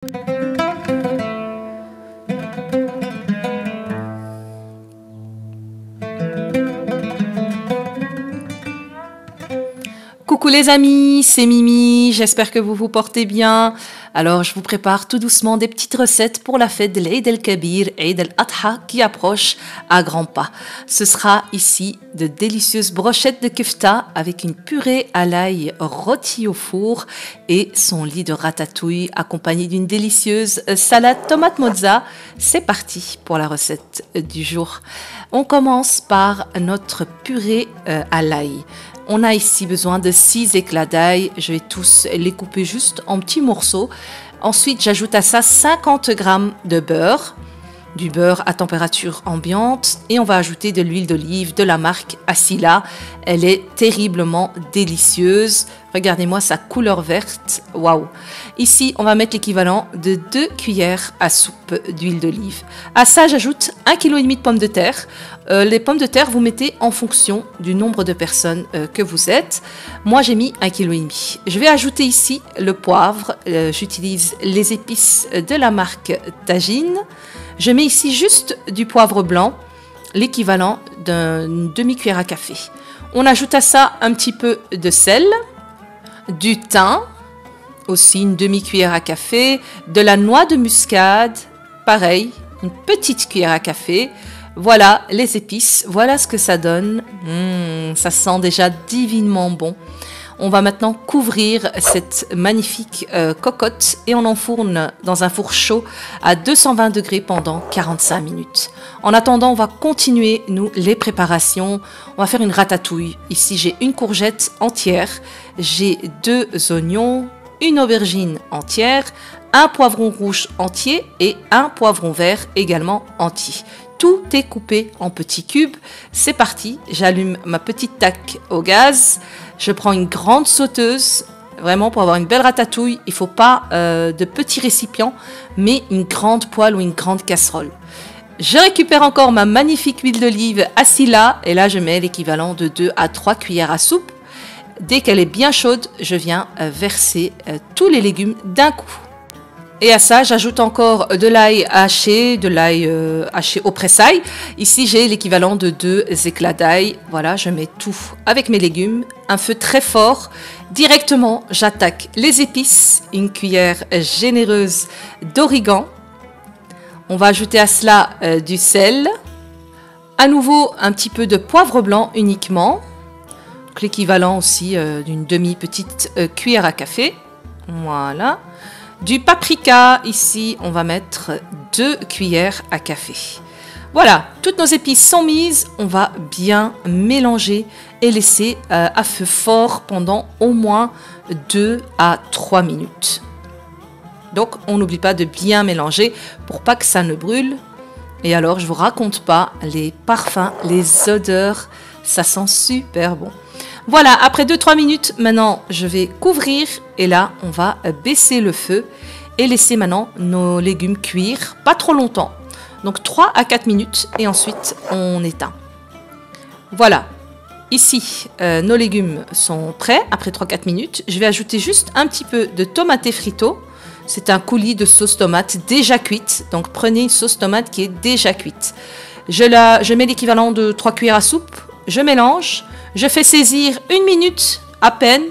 Coucou les amis, c'est Mimi, j'espère que vous vous portez bien. Alors je vous prépare tout doucement des petites recettes pour la fête de l'Eid el-Kabir, Eid el-Adha qui approche à grands pas. Ce sera ici de délicieuses brochettes de kefta avec une purée à l'ail rôtie au four et son lit de ratatouille accompagné d'une délicieuse salade tomate mozza. C'est parti pour la recette du jour. On commence par notre purée à l'ail. On a ici besoin de 6 éclats d'ail. Je vais tous les couper juste en petits morceaux. Ensuite, j'ajoute à ça 50 g de beurre, du beurre à température ambiante. Et on va ajouter de l'huile d'olive de la marque Asila. Elle est terriblement délicieuse. Regardez-moi sa couleur verte. Waouh! Ici, on va mettre l'équivalent de 2 cuillères à soupe d'huile d'olive. À ça, j'ajoute 1,5 kg de pommes de terre. Les pommes de terre, vous mettez en fonction du nombre de personnes que vous êtes. Moi, j'ai mis 1,5 kg. Je vais ajouter ici le poivre. J'utilise les épices de la marque Tajine. Je mets ici juste du poivre blanc, l'équivalent d'une demi-cuillère à café. On ajoute à ça un petit peu de sel, du thym, aussi une demi-cuillère à café, de la noix de muscade, pareil, une petite cuillère à café. Voilà les épices, voilà ce que ça donne. Ça sent déjà divinement bon. On va maintenant couvrir cette magnifique cocotte et on enfourne dans un four chaud à 220 degrés pendant 45 minutes. En attendant, on va continuer, nous, les préparations. On va faire une ratatouille. Ici, j'ai une courgette entière, j'ai 2 oignons, une aubergine entière, un poivron rouge entier et un poivron vert également entier. Tout est coupé en petits cubes. C'est parti, j'allume ma petite taque au gaz. Je prends une grande sauteuse, vraiment pour avoir une belle ratatouille. Il ne faut pas de petits récipients, mais une grande poêle ou une grande casserole. Je récupère encore ma magnifique huile d'olive Asila et là je mets l'équivalent de 2 à 3 cuillères à soupe. Dès qu'elle est bien chaude, je viens verser tous les légumes d'un coup. Et à ça, j'ajoute encore de l'ail haché, haché au pressail. Ici, j'ai l'équivalent de 2 éclats d'ail. Voilà, je mets tout avec mes légumes. Un feu très fort. Directement, j'attaque les épices. Une cuillère généreuse d'origan. On va ajouter à cela du sel. À nouveau, un petit peu de poivre blanc uniquement. L'équivalent aussi d'une demi-petite cuillère à café. Voilà. Du paprika, ici, on va mettre 2 cuillères à café. Voilà, toutes nos épices sont mises. On va bien mélanger et laisser à feu fort pendant au moins 2 à 3 minutes. Donc, on n'oublie pas de bien mélanger pour pas que ça ne brûle. Et alors, je vous raconte pas, les parfums, les odeurs, ça sent super bon. Voilà, après 2-3 minutes, maintenant, je vais couvrir et là, on va baisser le feu et laisser maintenant nos légumes cuire, pas trop longtemps. Donc 3 à 4 minutes et ensuite, on éteint. Voilà, ici, nos légumes sont prêts après 3-4 minutes. Je vais ajouter juste un petit peu de tomate frito. C'est un coulis de sauce tomate déjà cuite. Donc, prenez une sauce tomate qui est déjà cuite. Je mets l'équivalent de 3 cuillères à soupe. Je mélange. Je fais saisir 1 minute à peine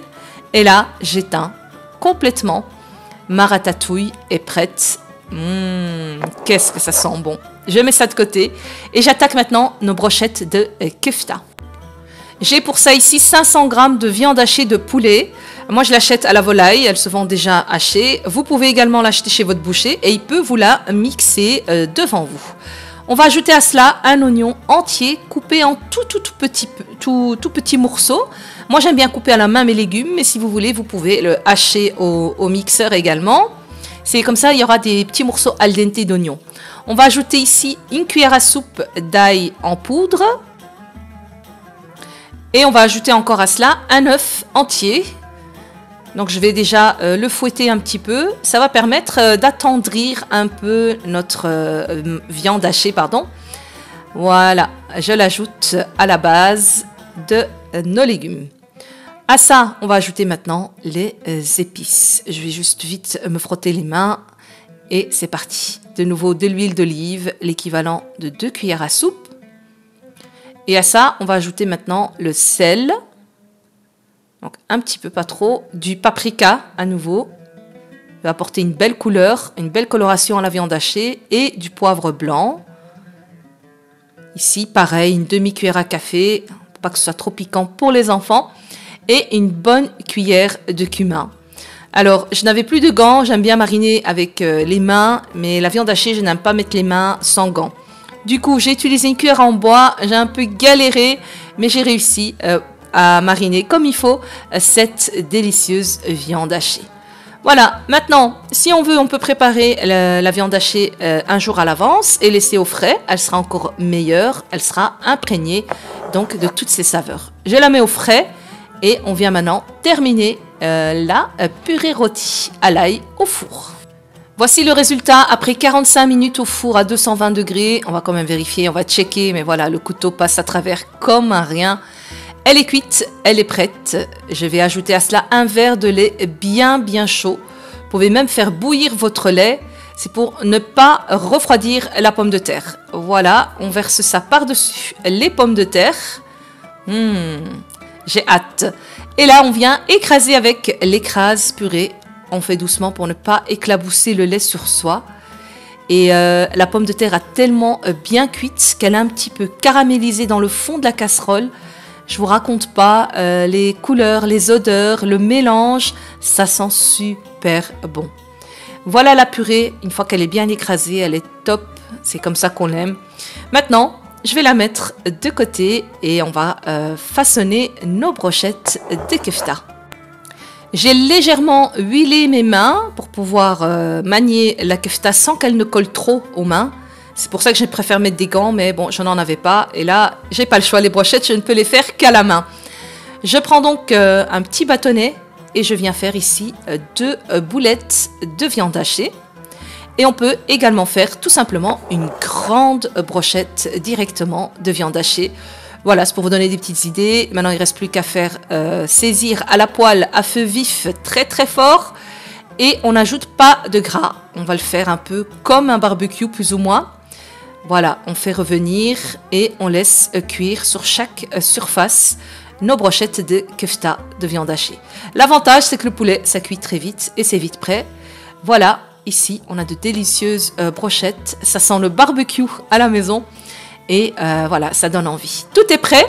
et là, j'éteins complètement. Ma ratatouille est prête. Qu'est-ce que ça sent bon. Je mets ça de côté et j'attaque maintenant nos brochettes de kefta. J'ai pour ça ici 500 g de viande hachée de poulet. Moi, je l'achète à la volaille, elle se vend déjà hachée. Vous pouvez également l'acheter chez votre boucher et il peut vous la mixer devant vous. On va ajouter à cela un oignon entier coupé en tout petits morceaux. Moi, j'aime bien couper à la main mes légumes, mais si vous voulez, vous pouvez le hacher au mixeur également. C'est comme ça, il y aura des petits morceaux al dente d'oignon. On va ajouter ici 1 cuillère à soupe d'ail en poudre. Et on va ajouter encore à cela un œuf entier. Donc, je vais déjà le fouetter un petit peu. Ça va permettre d'attendrir un peu notre viande hachée, pardon. Voilà, je l'ajoute à la base de nos légumes. À ça, on va ajouter maintenant les épices. Je vais juste vite me frotter les mains Et c'est parti. De nouveau de l'huile d'olive, l'équivalent de 2 cuillères à soupe. Et à ça, on va ajouter maintenant le sel. Donc un petit peu, pas trop. Du paprika à nouveau. Il va apporter une belle couleur, une belle coloration à la viande hachée. Et du poivre blanc. Ici, pareil, une demi-cuillère à café. Pour pas que ce soit trop piquant pour les enfants. Et une bonne cuillère de cumin. Alors, je n'avais plus de gants. J'aime bien mariner avec les mains. Mais la viande hachée, je n'aime pas mettre les mains sans gants. Du coup, j'ai utilisé une cuillère en bois. J'ai un peu galéré. Mais j'ai réussi à mariner comme il faut cette délicieuse viande hachée. Voilà, maintenant, si on veut, on peut préparer la viande hachée un jour à l'avance et laisser au frais. Elle sera encore meilleure, elle sera imprégnée donc de toutes ces saveurs. Je la mets au frais et on vient maintenant terminer la purée rôtie à l'ail au four. Voici le résultat après 45 minutes au four à 220 degrés. On va quand même vérifier, on va checker, mais voilà, le couteau passe à travers comme un rien. Elle est cuite, elle est prête. Je vais ajouter à cela un verre de lait bien chaud. Vous pouvez même faire bouillir votre lait. C'est pour ne pas refroidir la pomme de terre. Voilà, on verse ça par-dessus les pommes de terre. J'ai hâte. Et là, on vient écraser avec l'écrase purée. On fait doucement pour ne pas éclabousser le lait sur soi. Et la pomme de terre a tellement bien cuite qu'elle a un petit peu caramélisé dans le fond de la casserole. Je vous raconte pas, les couleurs, les odeurs, le mélange, ça sent super bon. Voilà la purée, une fois qu'elle est bien écrasée, elle est top, c'est comme ça qu'on l'aime. Maintenant, je vais la mettre de côté et on va façonner nos brochettes de kefta. J'ai légèrement huilé mes mains pour pouvoir manier la kefta sans qu'elle ne colle trop aux mains. C'est pour ça que je préfère mettre des gants, mais bon, je n'en avais pas. Et là, j'ai pas le choix. Les brochettes, je ne peux les faire qu'à la main. Je prends donc un petit bâtonnet et je viens faire ici 2 boulettes de viande hachée. Et on peut également faire tout simplement une grande brochette directement de viande hachée. Voilà, c'est pour vous donner des petites idées. Maintenant, il ne reste plus qu'à faire saisir à la poêle à feu vif très fort. Et on n'ajoute pas de gras. On va le faire un peu comme un barbecue plus ou moins. Voilà, on fait revenir et on laisse cuire sur chaque surface nos brochettes de kefta de viande hachée. L'avantage, c'est que le poulet, ça cuit très vite et c'est vite prêt. Voilà, ici, on a de délicieuses brochettes. Ça sent le barbecue à la maison et voilà, ça donne envie. Tout est prêt.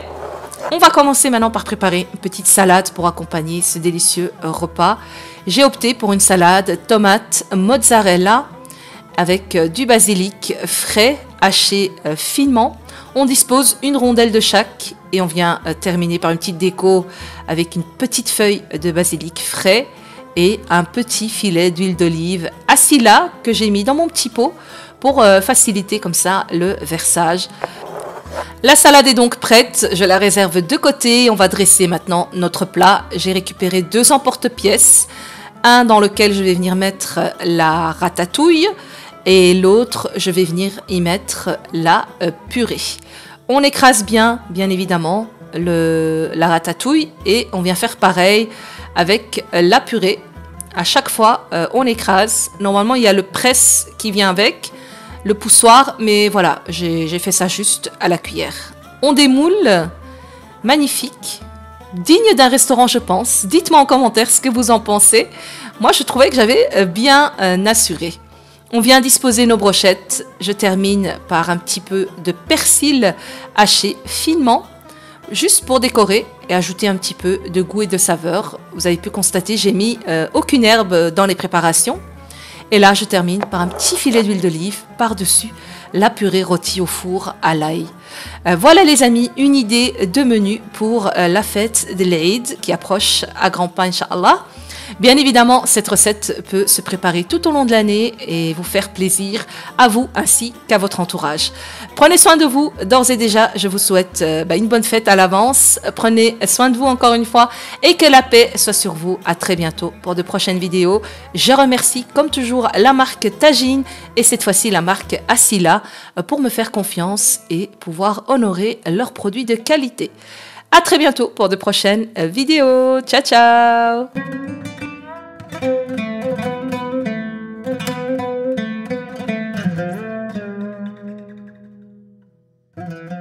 On va commencer maintenant par préparer une petite salade pour accompagner ce délicieux repas. J'ai opté pour une salade tomate mozzarella avec du basilic frais haché finement. On dispose une rondelle de chaque et on vient terminer par une petite déco avec une petite feuille de basilic frais et un petit filet d'huile d'olive assis là que j'ai mis dans mon petit pot pour faciliter comme ça le versage. La salade est donc prête, je la réserve de côté. On va dresser maintenant notre plat. J'ai récupéré 2 emporte-pièces, un dans lequel je vais venir mettre la ratatouille et l'autre, je vais venir y mettre la purée. On écrase bien évidemment, la ratatouille et on vient faire pareil avec la purée. À chaque fois, on écrase. Normalement, il y a le presse qui vient avec, le poussoir, mais voilà, j'ai fait ça juste à la cuillère. On démoule, magnifique, digne d'un restaurant, je pense. Dites-moi en commentaire ce que vous en pensez. Moi, je trouvais que j'avais bien assuré. On vient disposer nos brochettes. Je termine par un petit peu de persil haché finement, juste pour décorer et ajouter un petit peu de goût et de saveur. Vous avez pu constater, j'ai mis aucune herbe dans les préparations. Et là, je termine par un petit filet d'huile d'olive par-dessus la purée rôtie au four à l'ail. Voilà les amis, une idée de menu pour la fête de l'Eid qui approche à grands pas, Inch'Allah. Bien évidemment, cette recette peut se préparer tout au long de l'année et vous faire plaisir à vous ainsi qu'à votre entourage. Prenez soin de vous. D'ores et déjà, je vous souhaite une bonne fête à l'avance. Prenez soin de vous encore une fois et que la paix soit sur vous. À très bientôt pour de prochaines vidéos. Je remercie comme toujours la marque Tajine et cette fois-ci la marque Asila pour me faire confiance et pouvoir honorer leurs produits de qualité. À très bientôt pour de prochaines vidéos. Ciao, ciao! Bye.